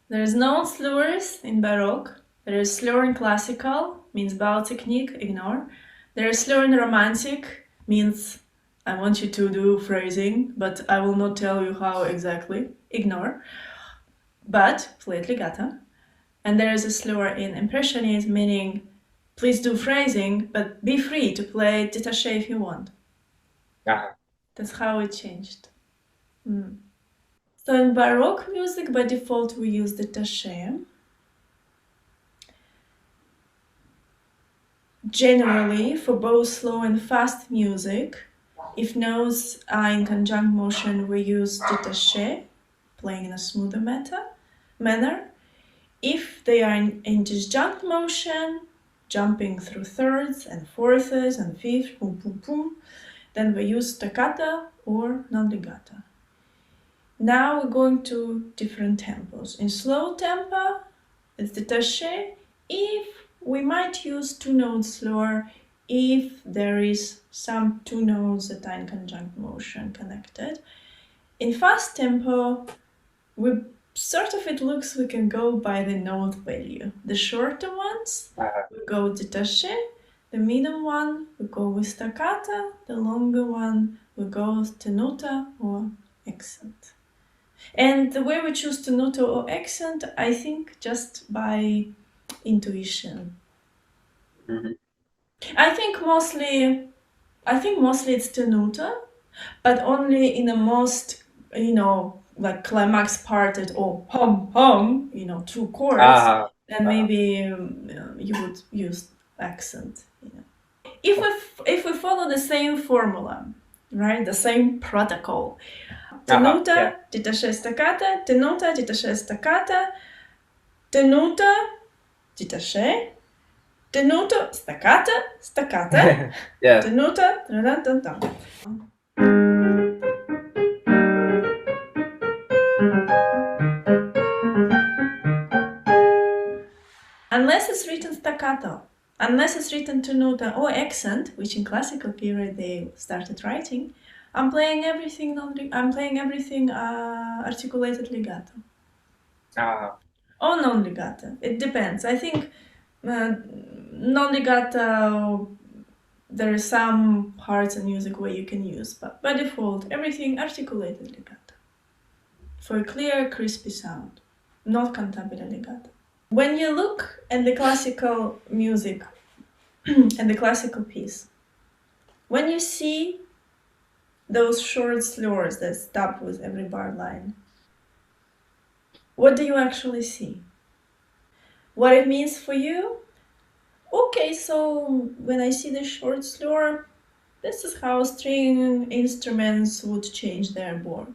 There is no slurs in Baroque. There is slur in classical, means bow technique, ignore. There is slur in romantic, means I want you to do phrasing, but I will not tell you how exactly, ignore. But play it legato. And there is a slur in impressionism, meaning please do phrasing, but be free to play détaché if you want. That's how it changed. So in Baroque music, by default, we use détaché. Generally, for both slow and fast music, if notes are in conjunct motion, we use détaché, playing in a smoother manner. If they are in disjunct motion, jumping through thirds and fourths and fifths, boom, boom, boom, then we use staccato or non-legato. Now we're going to different tempos. In slow tempo, it's détaché. If we might use two notes slower if there is some two notes that are in conjunct motion connected. In fast tempo, it looks we can go by the note value. The shorter ones, we go détaché. The medium one, we go with staccato. The longer one, we go tenuto or accent. And the way we choose tenuto or accent, I think just by intuition. Mm-hmm. I think mostly it's tenuto, but only in the most, like climax parted or hum, two chords, then maybe you would use accent. If we follow the same formula, right, the same protocol, tenuto, détaché staccato, tenuto, détaché staccato, tenuto, détaché, tenuto, staccato, staccato, tenuto, unless it's written staccato, unless it's written tenuto or accent, which in classical period they started writing, I'm playing everything articulated legato. Or non-legato. It depends. I think non-legato, there are some parts in music where you can use, but by default, everything articulated legato. For a clear, crispy sound, not cantabile legato. When you look at the classical music and the classical piece, when you see those short slurs that stop with every bar line, what do you actually see? What it means for you? Okay, so when I see the short slur, this is how string instruments would change their bow.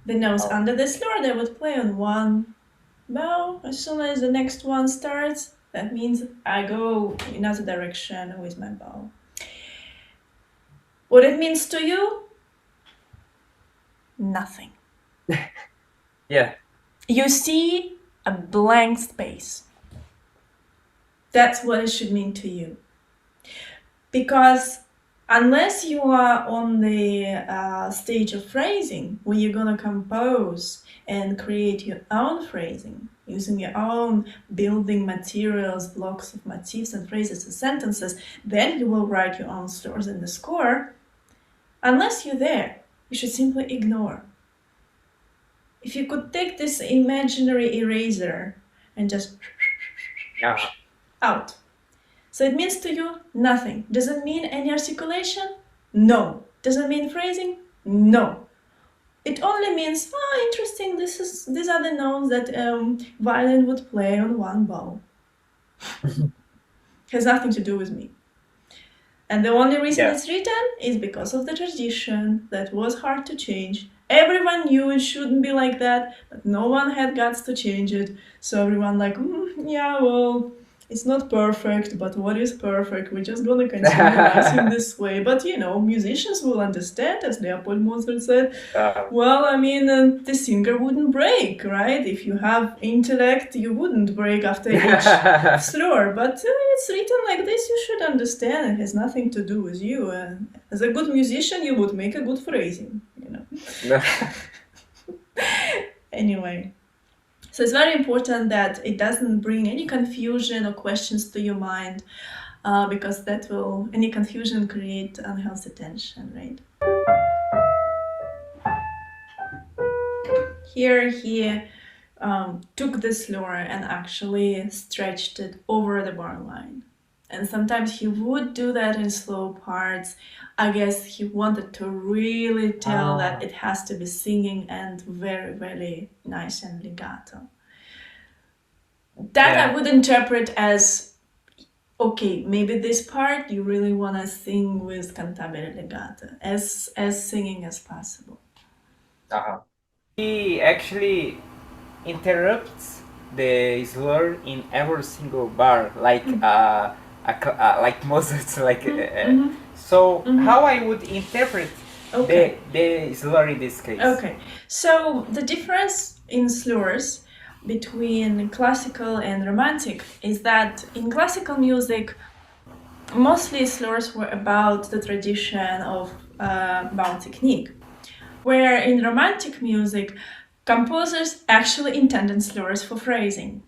The notes under the slur, they would play on one bow. As soon as the next one starts, that means I go in another direction with my bow. What it means to you? Nothing. Yeah. You see a blank space. That's what it should mean to you. Because unless you are on the stage of phrasing, where you're gonna compose and create your own phrasing, using your own building materials, blocks of motifs and phrases and sentences, then you will write your own slurs in the score. Unless you're there, you should simply ignore. If you could take this imaginary eraser and just out. So it means to you nothing. Does it mean any articulation? No. Does it mean phrasing? No. It only means, interesting, these are the notes that violin would play on one bow. Has nothing to do with me. And the only reason it's written is because of the tradition that was hard to change. Everyone knew it shouldn't be like that, but no one had guts to change it. So everyone it's not perfect, but what is perfect? We're just gonna continue writing this way. But musicians will understand, as Leopold Mozart said. The singer wouldn't break, right? If you have intellect, you wouldn't break after each slur. But it's written like this, you should understand. It has nothing to do with you. As a good musician, you would make a good phrasing, Anyway, so it's very important that it doesn't bring any confusion or questions to your mind, because any confusion create unhealthy tension, right? Here he took the slur and actually stretched it over the bar line. And sometimes he would do that in slow parts. I guess he wanted to really tell that it has to be singing and very, very nice and legato. That I would interpret as, okay, maybe this part you really want to sing with cantabile legato, as singing as possible. He actually interrupts the slur in every single bar, like like Mozart's, like how I would interpret the slur in this case. Okay, so the difference in slurs between classical and romantic is that in classical music, mostly slurs were about the tradition of about technique, where in romantic music, composers actually intended slurs for phrasing.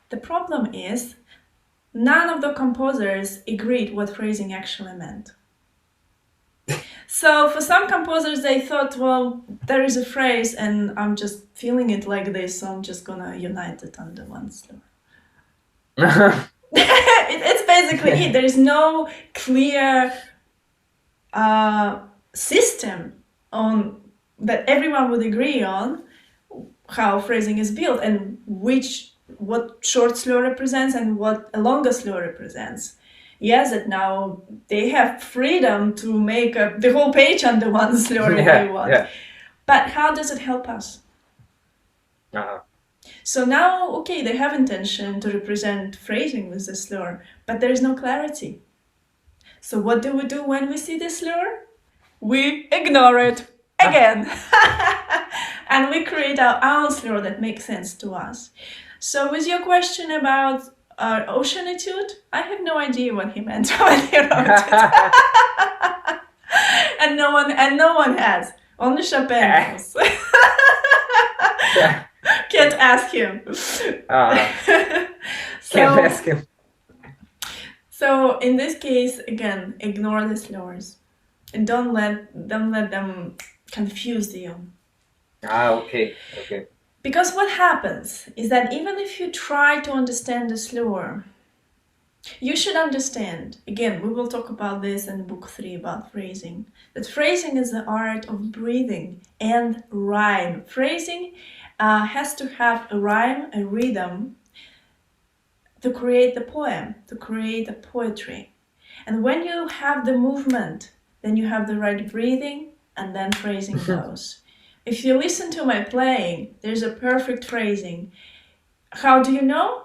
The problem is, none of the composers agreed what phrasing actually meant. So for some composers, they thought, well, there is a phrase and I'm just feeling it like this, so I'm just gonna unite it under one slur. It's basically it. There is no clear system on that everyone would agree on how phrasing is built and what short slur represents and what a longer slur represents. Yes, that now they have freedom to make the whole page under one slur if they want. Yeah. But how does it help us? So now, okay, they have intention to represent phrasing with the slur, but there is no clarity. So what do we do when we see the slur? We ignore it again. And we create our own slur that makes sense to us. So with your question about ocean etude, I have no idea what he meant when he wrote it. and no one has. Only Chopin knows. Can't ask him. Can't ask him. So in this case, again, ignore the slurs and don't let them confuse you. Okay. Because what happens is that even if you try to understand the slur, you should understand, again, we will talk about this in book 3 about phrasing, that phrasing is the art of breathing and rhyme. Phrasing has to have a rhyme, a rhythm, to create the poem, to create the poetry. And when you have the movement, then you have the right breathing, and then phrasing goes. If you listen to my playing, there's a perfect phrasing. How do you know?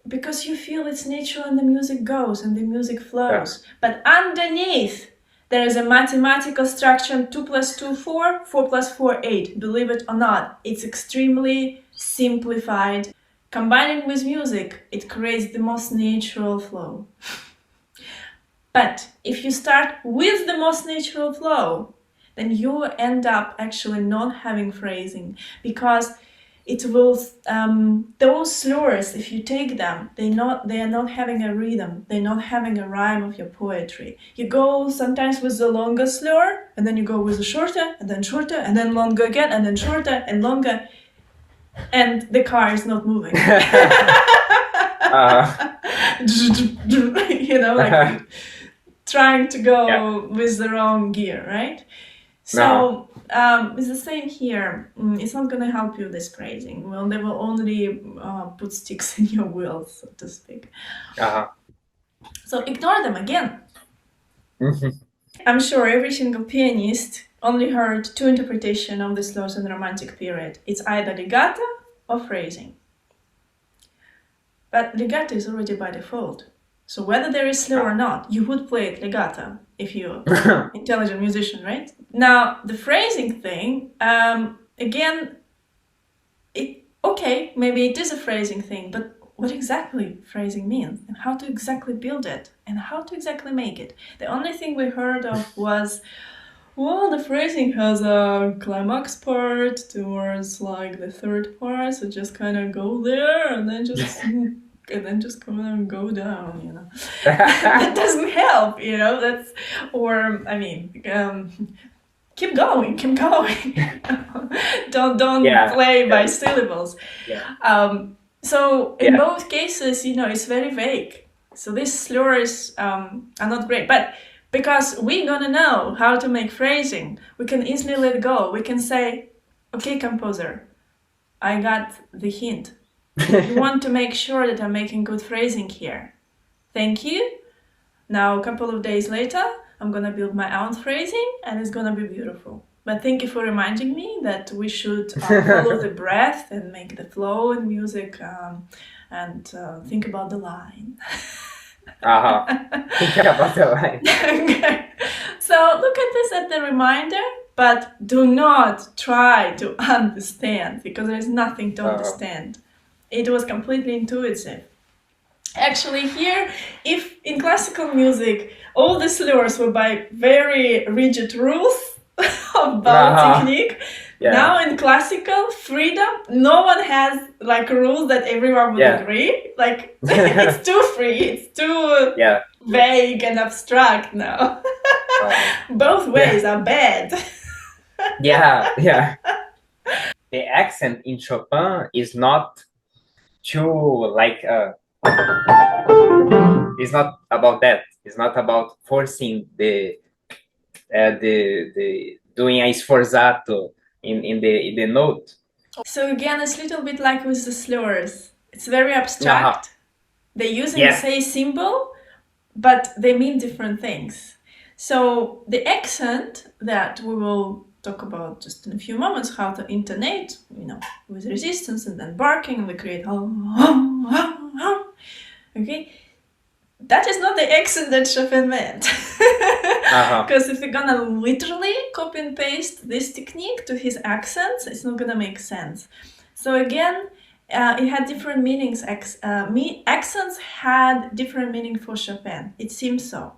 Because you feel it's natural and the music goes and the music flows. Yeah. But underneath, there is a mathematical structure, 2 + 2, 4, 4 + 4, 8. Believe it or not, it's extremely simplified. Combining with music, it creates the most natural flow. But if you start with the most natural flow, then you end up actually not having phrasing, because it will those slurs, if you take them, they are not having a rhythm, they're not having a rhyme of your poetry. You go sometimes with the longer slur, and then you go with the shorter, and then longer again, and then shorter and longer, and the car is not moving. You know, like trying to go with the wrong gear, right? So it's the same here. It's not going to help you, this phrasing. Well, they will only put sticks in your wheels, so to speak. So ignore them again. I'm sure every single pianist only heard 2 interpretations of the slurs in the Romantic period. It's either legato or phrasing. But legato is already by default. So whether there is slur or not, you would play it legato if you're an intelligent musician, right? Now, the phrasing thing, again, maybe it is a phrasing thing, but what exactly phrasing means and how to exactly build it and how to exactly make it. The only thing we heard of was Well, the phrasing has a climax part towards like the third part, so just kind of go there and then just kind of go down, you know. That doesn't help, you know. That's or I mean, keep going, keep going. don't Yeah, play by yeah, syllables. yeah, So in yeah. both cases, you know, it's very vague. So these slurs are not great, but because we're gonna know how to make phrasing, we can easily let go. We can say, okay, composer, I got the hint. You want to make sure that I'm making good phrasing here. Thank you. Now, a couple of days later, I'm gonna build my own phrasing and it's gonna be beautiful. But thank you for reminding me that we should follow the breath and make the flow in music and think about the line. Think about the line. Okay. So look at this as the reminder, but do not try to understand because there's nothing to understand. It was completely intuitive. Actually, here, if in classical music all the slurs were by very rigid rules about technique, now in classical freedom, no one has like rules that everyone would agree. Like it's too free, it's too vague and abstract now. Both ways are bad. Yeah. The accent in Chopin is not too like it's not about that. It's not about forcing the doing a sforzato in the note. So again, it's a little bit like with the slurs. It's very abstract. They use the same symbol, but they mean different things. So the accent that we will talk about just in a few moments, how to intonate, you know, with resistance and then barking, and we create okay. That is not the accent that Chopin meant. Because if you're gonna literally copy and paste this technique to his accents, it's not gonna make sense. So again, it had different meanings. Accents had different meaning for Chopin. It seems so.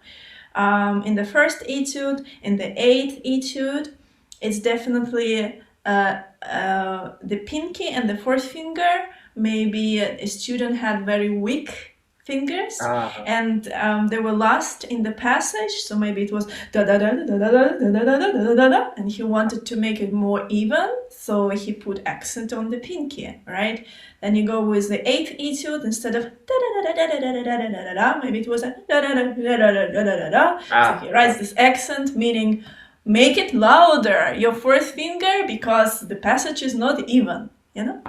In the first etude, in the eighth etude, it's definitely the pinky and the fourth finger. Maybe a student had very weak fingers and they were lost in the passage, so maybe it was da da da da da da da da da da da, and he wanted to make it more even, so he put accent on the pinky, right? Then you go with the eighth etude, instead of da da da da da da da da da da da, maybe it was a da da da da da da da da da. So he writes this accent, meaning make it louder, your fourth finger, because the passage is not even, you know.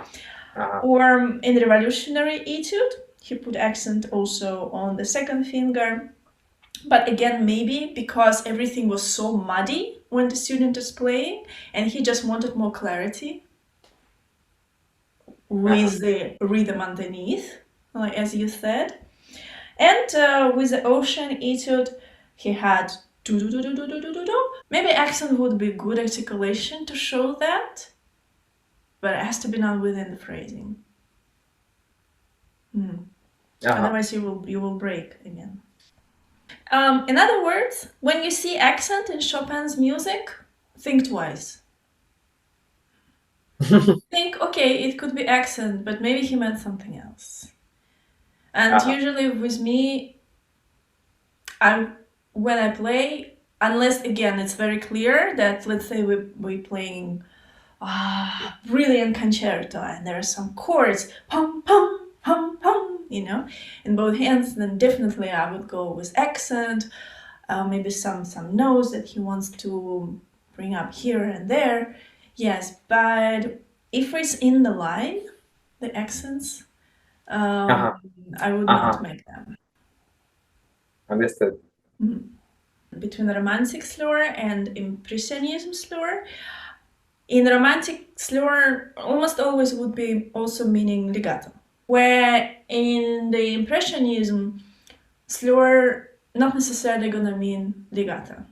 Or in the revolutionary etude, he put accent also on the second finger. But again, maybe because everything was so muddy when the student is playing and he just wanted more clarity with the rhythm underneath, like as you said. And with the ocean etude, he had do-do-do-do-do-do-do-do. Maybe accent would be good articulation to show that, but it has to be done within the phrasing. Otherwise you will break again. In other words, when you see accent in Chopin's music, think twice. Think, okay, it could be accent, but maybe he meant something else. And usually with me, when I play, unless again it's very clear that, let's say we're playing brilliant concerto and there are some chords, pum pum pum pum, you know, in both hands, then definitely I would go with accent, maybe some notes that he wants to bring up here and there. Yes, but if it's in the line, the accents, I would not make them. Understood. Between the romantic slur and impressionism slur, in romantic slur almost always would be also meaning legato, where in the impressionism slur not necessarily gonna mean legato.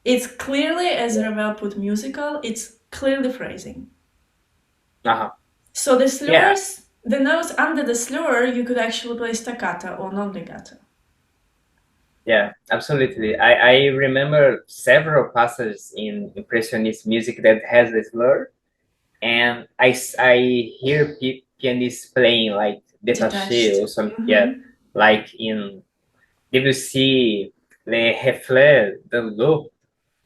It's clearly, as Ravel put musical, it's clearly phrasing. So the slurs, the notes under the slur, you could actually play staccato or non-legato. Yeah. Absolutely. I remember several passages in Impressionist music that has a slur, and I hear pianists playing like détaché or some, yeah, like in Debussy, Les Reflets de l'eau.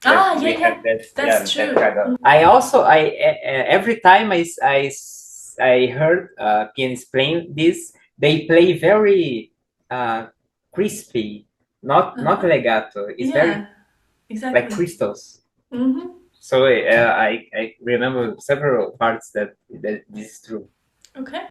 Ah, We yeah, have that, that's that true. kind of. I also every time I heard pianists playing this, they play very crispy, not legato. It's very Yeah, exactly. like crystals. Mm-hmm. So I remember several parts that this is true. Okay.